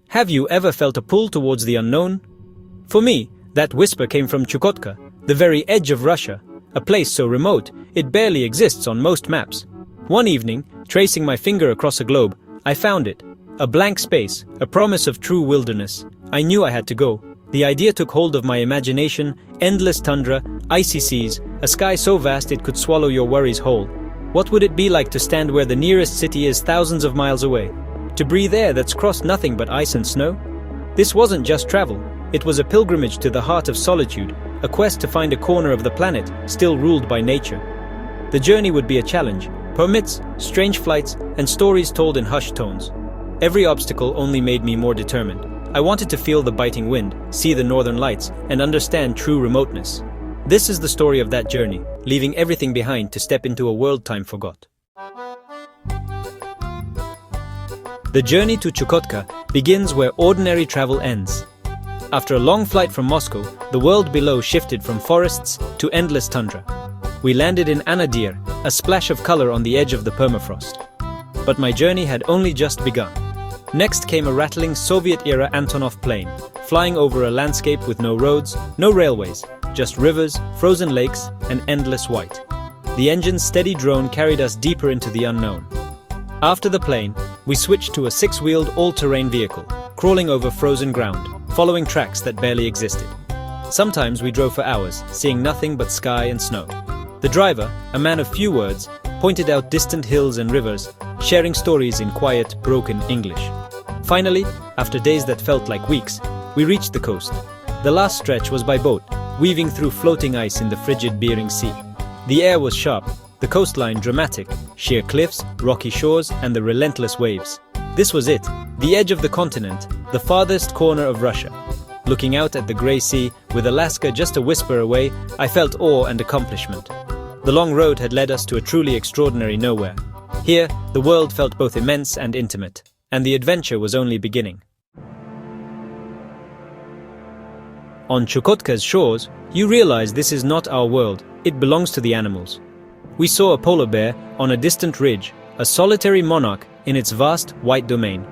Have you ever felt a pull towards the unknown? For me, that whisper came from Chukotka, the very edge of Russia, a place so remote it barely exists on most maps. One evening, tracing my finger across a globe, I found it. A blank space, a promise of true wilderness. I knew I had to go. The idea took hold of my imagination, endless tundra, icy seas, a sky so vast it could swallow your worries whole. What would it be like to stand where the nearest city is thousands of miles away? To breathe air that's crossed nothing but ice and snow? This wasn't just travel, it was a pilgrimage to the heart of solitude, a quest to find a corner of the planet still ruled by nature. The journey would be a challenge, permits, strange flights, and stories told in hushed tones. Every obstacle only made me more determined. I wanted to feel the biting wind, see the northern lights, and understand true remoteness. This is the story of that journey, leaving everything behind to step into a world time forgot. The journey to Chukotka begins where ordinary travel ends. After a long flight from Moscow, the world below shifted from forests to endless tundra. We landed in Anadyr, a splash of color on the edge of the permafrost. But my journey had only just begun. Next came a rattling Soviet-era Antonov plane, flying over a landscape with no roads, no railways, just rivers, frozen lakes, and endless white. The engine's steady drone carried us deeper into the unknown. After the plane, we switched to a six-wheeled all-terrain vehicle, crawling over frozen ground, following tracks that barely existed. Sometimes we drove for hours, seeing nothing but sky and snow. The driver, a man of few words, pointed out distant hills and rivers, sharing stories in quiet, broken English. Finally, after days that felt like weeks, we reached the coast. The last stretch was by boat, weaving through floating ice in the frigid Bering Sea. The air was sharp, the coastline dramatic, sheer cliffs, rocky shores, and the relentless waves. This was it, the edge of the continent, the farthest corner of Russia. Looking out at the grey sea, with Alaska just a whisper away, I felt awe and accomplishment. The long road had led us to a truly extraordinary nowhere. Here, the world felt both immense and intimate, and the adventure was only beginning. On Chukotka's shores, you realize this is not our world, it belongs to the animals. We saw a polar bear on a distant ridge, a solitary monarch in its vast white domain.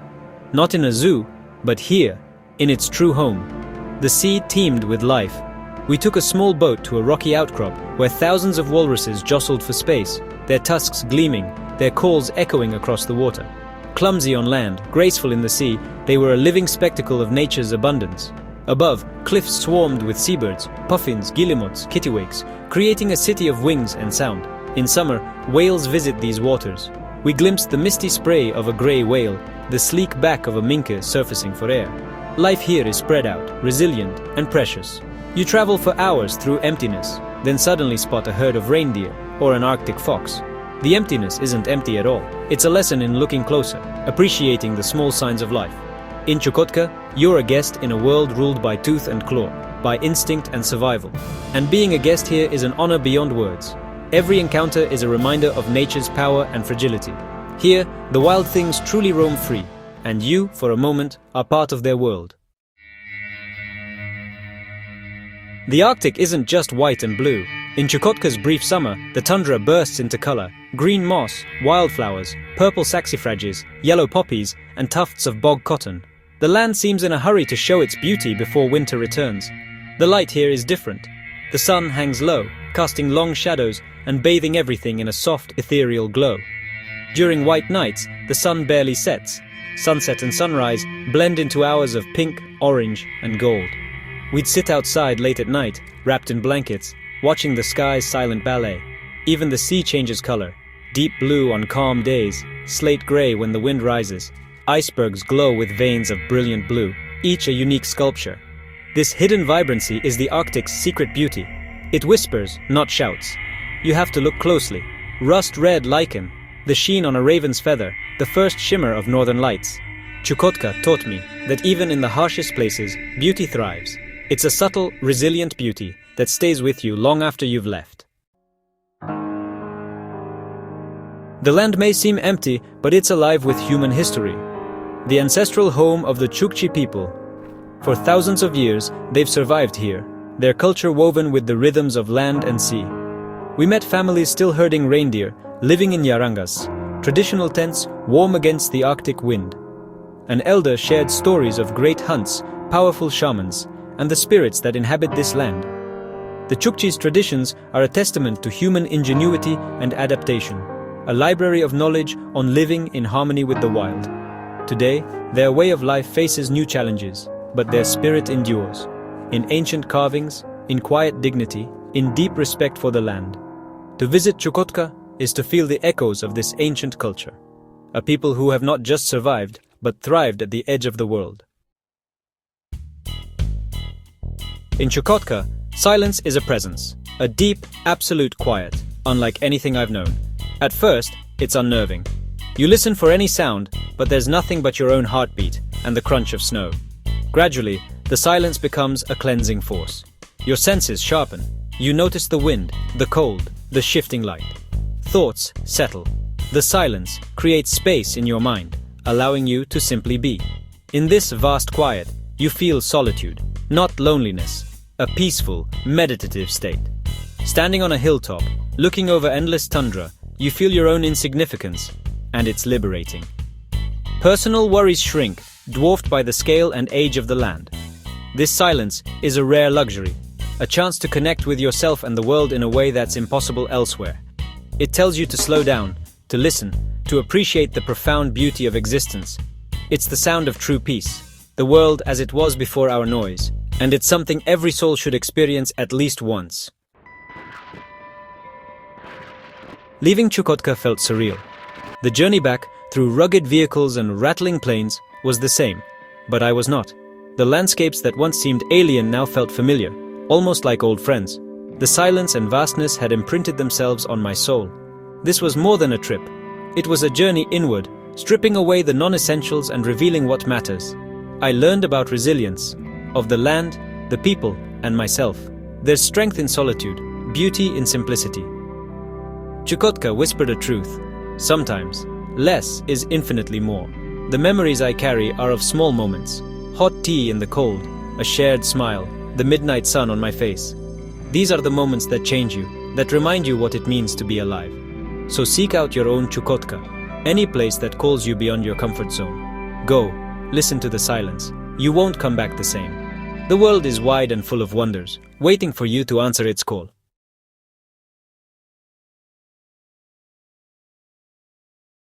Not in a zoo, but here, in its true home. The sea teemed with life. We took a small boat to a rocky outcrop where thousands of walruses jostled for space, their tusks gleaming, their calls echoing across the water. Clumsy on land, graceful in the sea, they were a living spectacle of nature's abundance. Above, cliffs swarmed with seabirds, puffins, guillemots, kittiwakes, creating a city of wings and sound. In summer, whales visit these waters. We glimpsed the misty spray of a grey whale, the sleek back of a minke surfacing for air. Life here is spread out, resilient, and precious. You travel for hours through emptiness, then suddenly spot a herd of reindeer or an Arctic fox. The emptiness isn't empty at all. It's a lesson in looking closer, appreciating the small signs of life. In Chukotka, you're a guest in a world ruled by tooth and claw, by instinct and survival. And being a guest here is an honor beyond words. Every encounter is a reminder of nature's power and fragility. Here, the wild things truly roam free, and you, for a moment, are part of their world. The Arctic isn't just white and blue. In Chukotka's brief summer, the tundra bursts into color. Green moss, wildflowers, purple saxifrages, yellow poppies, and tufts of bog cotton. The land seems in a hurry to show its beauty before winter returns. The light here is different. The sun hangs low, casting long shadows and bathing everything in a soft, ethereal glow. During white nights, the sun barely sets. Sunset and sunrise blend into hours of pink, orange, and gold. We'd sit outside late at night, wrapped in blankets, watching the sky's silent ballet. Even the sea changes color. Deep blue on calm days, slate gray when the wind rises. Icebergs glow with veins of brilliant blue, each a unique sculpture. This hidden vibrancy is the Arctic's secret beauty. It whispers, not shouts. You have to look closely. Rust-red lichen, the sheen on a raven's feather, the first shimmer of northern lights. Chukotka taught me that even in the harshest places, beauty thrives. It's a subtle, resilient beauty that stays with you long after you've left. The land may seem empty, but it's alive with human history. The ancestral home of the Chukchi people. For thousands of years, they've survived here, their culture woven with the rhythms of land and sea. We met families still herding reindeer, living in yarangas, traditional tents warm against the Arctic wind. An elder shared stories of great hunts, powerful shamans, and the spirits that inhabit this land. The Chukchi's traditions are a testament to human ingenuity and adaptation, a library of knowledge on living in harmony with the wild. Today, their way of life faces new challenges, but their spirit endures. In ancient carvings, in quiet dignity, in deep respect for the land. To visit Chukotka is to feel the echoes of this ancient culture. A people who have not just survived, but thrived at the edge of the world. In Chukotka, silence is a presence, a deep, absolute quiet, unlike anything I've known. At first, it's unnerving. You listen for any sound, but there's nothing but your own heartbeat and the crunch of snow. Gradually, the silence becomes a cleansing force. Your senses sharpen. You notice the wind, the cold, the shifting light. Thoughts settle. The silence creates space in your mind, allowing you to simply be. In this vast quiet, you feel solitude, not loneliness, a peaceful, meditative state. Standing on a hilltop, looking over endless tundra, you feel your own insignificance, and it's liberating. Personal worries shrink, dwarfed by the scale and age of the land. This silence is a rare luxury, a chance to connect with yourself and the world in a way that's impossible elsewhere. It tells you to slow down, to listen, to appreciate the profound beauty of existence. It's the sound of true peace, the world as it was before our noise, and it's something every soul should experience at least once. Leaving Chukotka felt surreal. The journey back, through rugged vehicles and rattling plains, was the same, but I was not. The landscapes that once seemed alien now felt familiar, almost like old friends. The silence and vastness had imprinted themselves on my soul. This was more than a trip. It was a journey inward, stripping away the non-essentials and revealing what matters. I learned about resilience, of the land, the people, and myself. There's strength in solitude, beauty in simplicity. Chukotka whispered a truth. Sometimes, less is infinitely more. The memories I carry are of small moments. Hot tea in the cold, a shared smile, the midnight sun on my face. These are the moments that change you, that remind you what it means to be alive. So seek out your own Chukotka, any place that calls you beyond your comfort zone. Go, listen to the silence. You won't come back the same. The world is wide and full of wonders, waiting for you to answer its call.